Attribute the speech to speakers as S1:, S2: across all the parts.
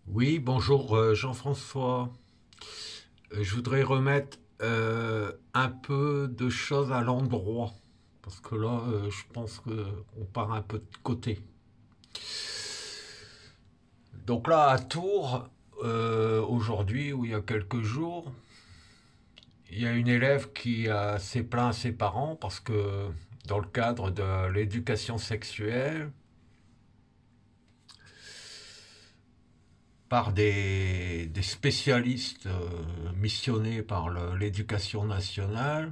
S1: Oui, bonjour Jean-François. Je voudrais remettre un peu de choses à l'endroit. Parce que là, je pense qu'on part un peu de côté. Donc là, à Tours, aujourd'hui ou il y a quelques jours, il y a une élève qui s'est plaint à ses parents parce que dans le cadre de l'éducation sexuelle, par des spécialistes missionnés par l'éducation nationale.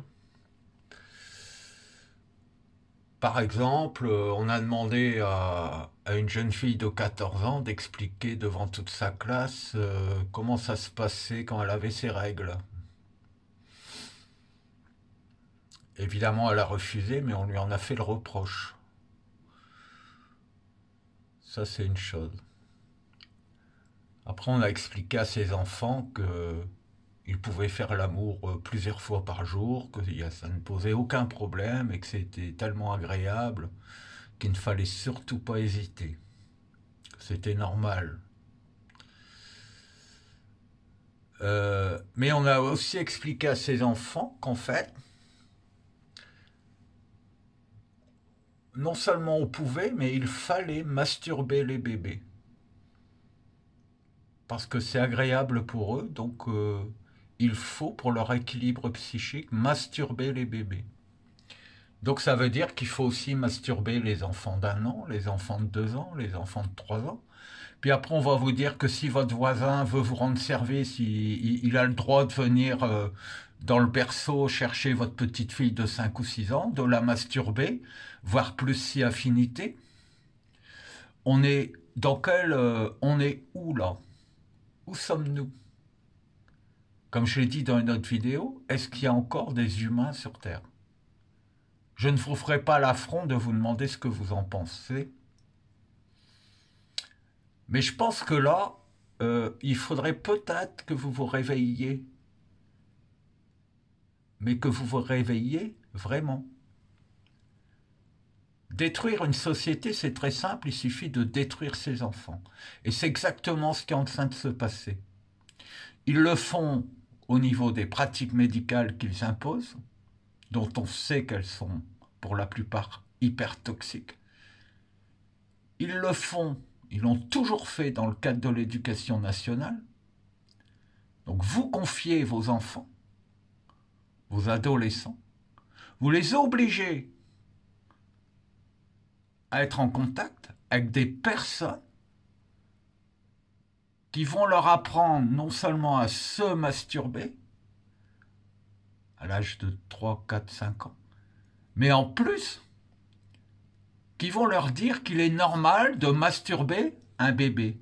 S1: Par exemple, on a demandé à une jeune fille de 14 ans d'expliquer devant toute sa classe comment ça se passait quand elle avait ses règles. Évidemment, elle a refusé, mais on lui en a fait le reproche. Ça, c'est une chose. Après, on a expliqué à ses enfants que ils pouvaient faire l'amour plusieurs fois par jour, que ça ne posait aucun problème et que c'était tellement agréable qu'il ne fallait surtout pas hésiter. C'était normal. Mais on a aussi expliqué à ses enfants qu'en fait, non seulement on pouvait, mais il fallait masturber les bébés. Parce que c'est agréable pour eux, donc il faut, pour leur équilibre psychique, masturber les bébés. Donc ça veut dire qu'il faut aussi masturber les enfants d'1 an, les enfants de 2 ans, les enfants de 3 ans. Puis après, on va vous dire que si votre voisin veut vous rendre service, il a le droit de venir dans le berceau chercher votre petite fille de 5 ou 6 ans, de la masturber, voire plus si affinité. On est dans quel... on est où là? Où sommes-nous? Comme je l'ai dit dans une autre vidéo, est-ce qu'il y a encore des humains sur Terre? Je ne vous ferai pas l'affront de vous demander ce que vous en pensez, mais je pense que là, il faudrait peut-être que vous vous réveilliez, mais que vous vous réveilliez vraiment. Détruire une société, c'est très simple, il suffit de détruire ses enfants. Et c'est exactement ce qui est en train de se passer. Ils le font au niveau des pratiques médicales qu'ils imposent, dont on sait qu'elles sont pour la plupart hyper toxiques. Ils le font, ils l'ont toujours fait dans le cadre de l'éducation nationale. Donc vous confiez vos enfants, vos adolescents, vous les obligez à être en contact avec des personnes qui vont leur apprendre non seulement à se masturber à l'âge de 3, 4, 5 ans, mais en plus qui vont leur dire qu'il est normal de masturber un bébé.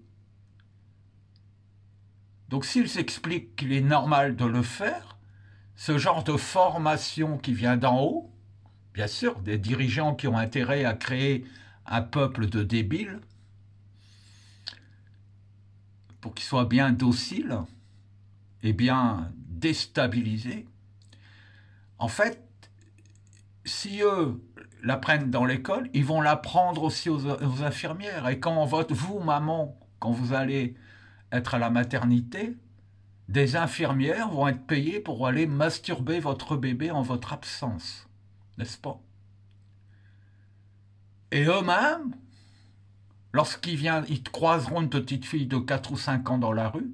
S1: Donc s'ils expliquent qu'il est normal de le faire, ce genre de formation qui vient d'en haut, bien sûr, des dirigeants qui ont intérêt à créer un peuple de débiles, pour qu'ils soient bien dociles et bien déstabilisés, en fait, si eux l'apprennent dans l'école, ils vont l'apprendre aussi aux infirmières. Et quand vous, maman, quand vous allez être à la maternité, des infirmières vont être payées pour aller masturber votre bébé en votre absence. N'est-ce pas? Et eux-mêmes, ils croiseront une petite fille de 4 ou 5 ans dans la rue,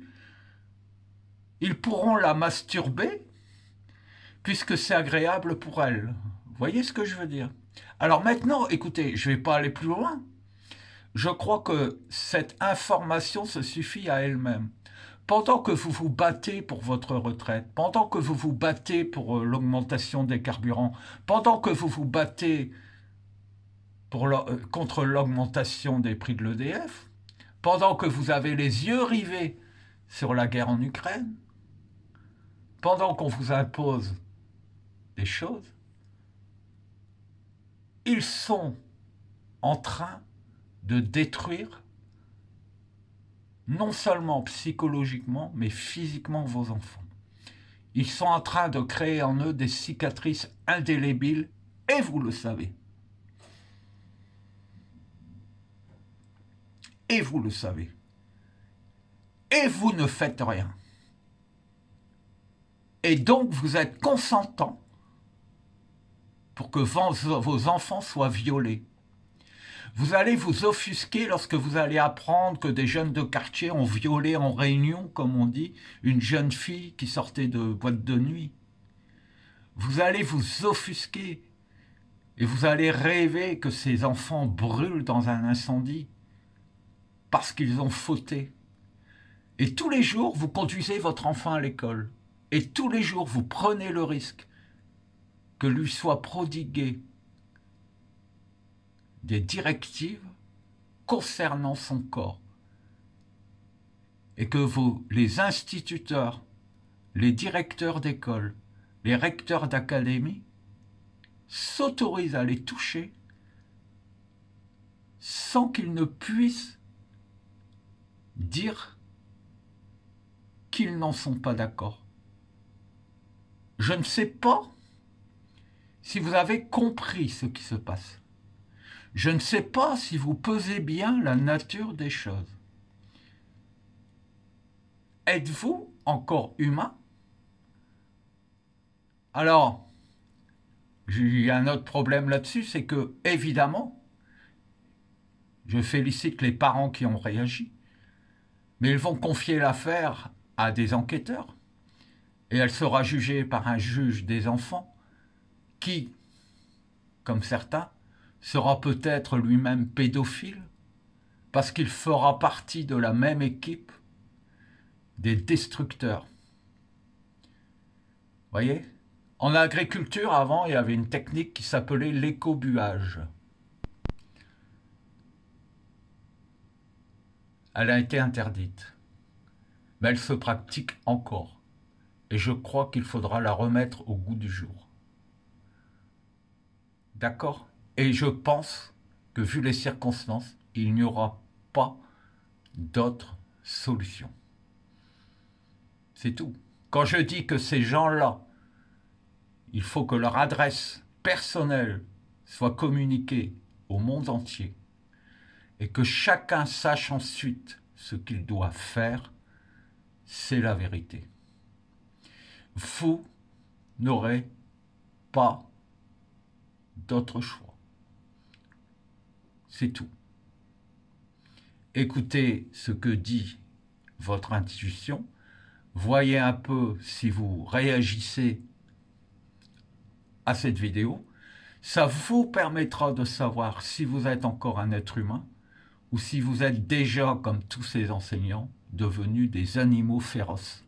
S1: ils pourront la masturber puisque c'est agréable pour elle. Vous voyez ce que je veux dire? Alors maintenant, écoutez, je ne vais pas aller plus loin. Je crois que cette information se suffit à elle-même. Pendant que vous vous battez pour votre retraite, pendant que vous vous battez pour l'augmentation des carburants, pendant que vous vous battez contre l'augmentation des prix de l'EDF, pendant que vous avez les yeux rivés sur la guerre en Ukraine, pendant qu'on vous impose des choses, ils sont en train de détruire non seulement psychologiquement, mais physiquement vos enfants. Ils sont en train de créer en eux des cicatrices indélébiles, et vous le savez. Et vous le savez. et vous ne faites rien. Et donc vous êtes consentant pour que vos enfants soient violés. Vous allez vous offusquer lorsque vous allez apprendre que des jeunes de quartier ont violé en réunion, comme on dit, une jeune fille qui sortait de boîte de nuit. Vous allez vous offusquer et vous allez rêver que ces enfants brûlent dans un incendie parce qu'ils ont fauté. Et tous les jours, vous conduisez votre enfant à l'école. Et tous les jours, vous prenez le risque que lui soient prodiguées des directives concernant son corps. Et que les instituteurs, les directeurs d'école, les recteurs d'académie s'autorisent à les toucher sans qu'ils ne puissent dire qu'ils n'en sont pas d'accord. Je ne sais pas si vous avez compris ce qui se passe. Je ne sais pas si vous pesez bien la nature des choses. Êtes-vous encore humain? Alors, il y a un autre problème là-dessus, c'est que, évidemment, je félicite les parents qui ont réagi, mais ils vont confier l'affaire à des enquêteurs, et elle sera jugée par un juge des enfants, qui, comme certains, sera peut-être lui-même pédophile, parce qu'il fera partie de la même équipe des destructeurs. Vous voyez ? En agriculture, avant, il y avait une technique qui s'appelait l'écobuage. Elle a été interdite, mais elle se pratique encore. Et je crois qu'il faudra la remettre au goût du jour. D'accord ? Et je pense que, vu les circonstances, il n'y aura pas d'autre solution. C'est tout. Quand je dis que ces gens-là, il faut que leur adresse personnelle soit communiquée au monde entier et que chacun sache ensuite ce qu'il doit faire, c'est la vérité. Vous n'aurez pas d'autre choix. C'est tout. Écoutez ce que dit votre intuition, voyez un peu si vous réagissez à cette vidéo, ça vous permettra de savoir si vous êtes encore un être humain ou si vous êtes déjà, comme tous ces enseignants, devenus des animaux féroces.